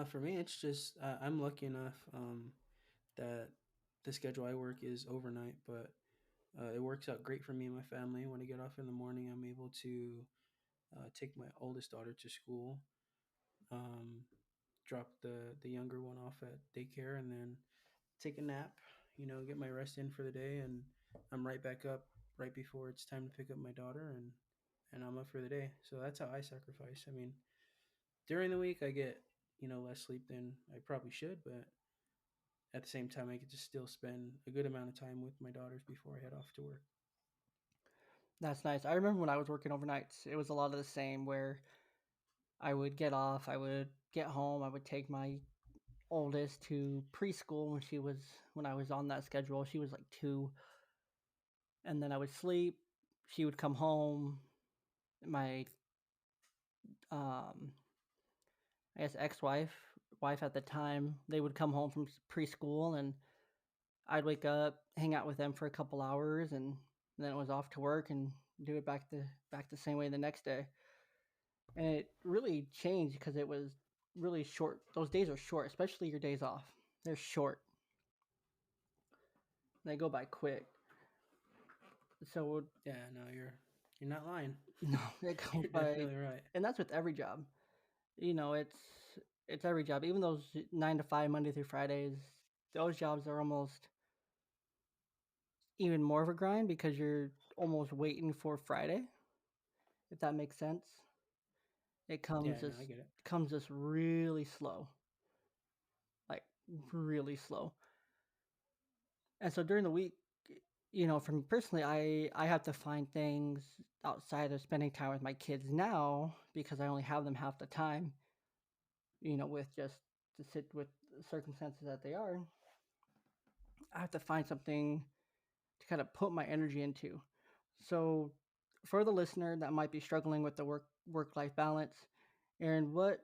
For me, it's just I'm lucky enough that the schedule I work is overnight, but it works out great for me and my family. When I get off in the morning, I'm able to take my oldest daughter to school, um, drop the younger one off at daycare, and then take a nap. You know, get my rest in for the day, and I'm right back up right before it's time to pick up my daughter, and I'm up for the day. So that's how I sacrifice. I mean, during the week, I get less sleep than I probably should, but at the same time, I get to still spend a good amount of time with my daughters before I head off to work. That's nice. I remember when I was working overnights, it was a lot of the same where I would get off, I would get home, I would take my oldest to preschool when I was on that schedule. She was like 2, and then I would sleep. She would come home. My um I guess wife at the time, they would come home from preschool, and I'd wake up, hang out with them for a couple hours, and then it was off to work and do it back the same way the next day. And it really changed because it was really short. Those days are short, especially your days off. They're short. They go by quick. So Yeah, no, you're not lying. no, they go You're by, definitely right. and that's with every job. You know, it's every job. Even those 9 to 5 Monday through Fridays, those jobs are almost even more of a grind because you're almost waiting for Friday. If that makes sense, it Yeah, no, I get it. comes just really slow, like really slow. And so during the week, for me personally, I have to find things outside of spending time with my kids now because I only have them half the time. With just to sit with the circumstances that they are, I have to find something to kind of put my energy into. So, for the listener that might be struggling with the work life balance, Aaron, what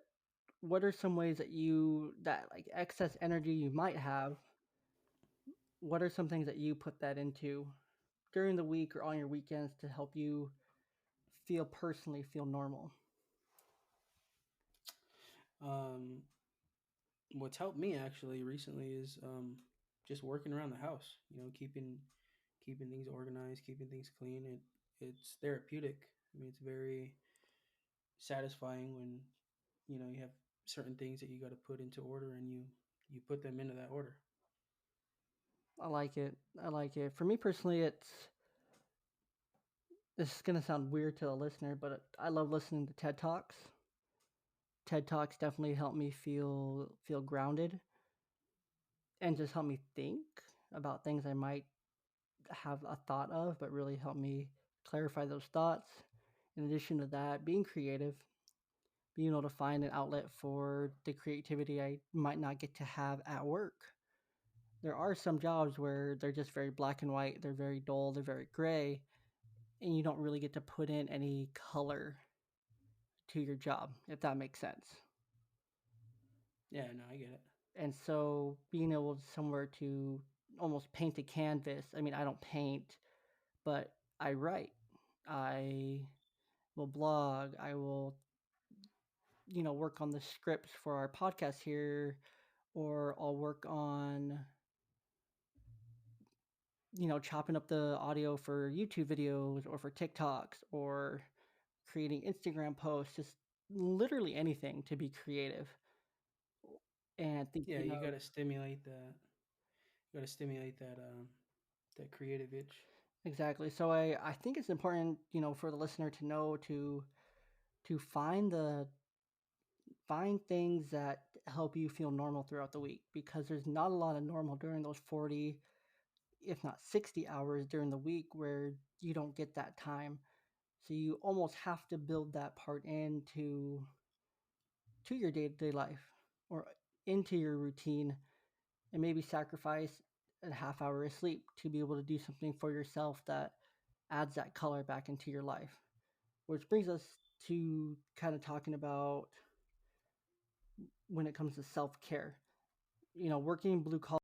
are some ways that like excess energy you might have? What are some things that you put that into during the week or on your weekends to help you feel normal? Um, what's helped me actually recently is just working around the house. You know, keeping things organized, keeping things clean. It's therapeutic. I mean, it's very satisfying when you have certain things that you got to put into order, and you put them into that order. I like it. I like it. For me personally, this is gonna sound weird to a listener, but I love listening to TED Talks. TED Talks definitely help me feel grounded and just help me think about things I might have a thought of, but really help me clarify those thoughts. In addition to that, being creative, being able to find an outlet for the creativity I might not get to have at work. There are some jobs where they're just very black and white, they're very dull, they're very gray, and you don't really get to put in any color to your job, if that makes sense. Yeah, no, I get it. And so being able somewhere to almost paint a canvas. I mean, I don't paint, but I write. I will blog. I will, work on the scripts for our podcast here, or I'll work on, chopping up the audio for YouTube videos or for TikToks or creating Instagram posts, just literally anything to be creative. And Yeah, thinking you got of to stimulate that. You got to stimulate that creative itch. exactly. So I think it's important, for the listener to know to find things that help you feel normal throughout the week because there's not a lot of normal during those 40, if not 60 hours during the week where you don't get that time. So you almost have to build that part into your day-to-day life or into your routine and maybe sacrifice a half hour of sleep to be able to do something for yourself that adds that color back into your life. Which brings us to kind of talking about when it comes to self care. Working blue collar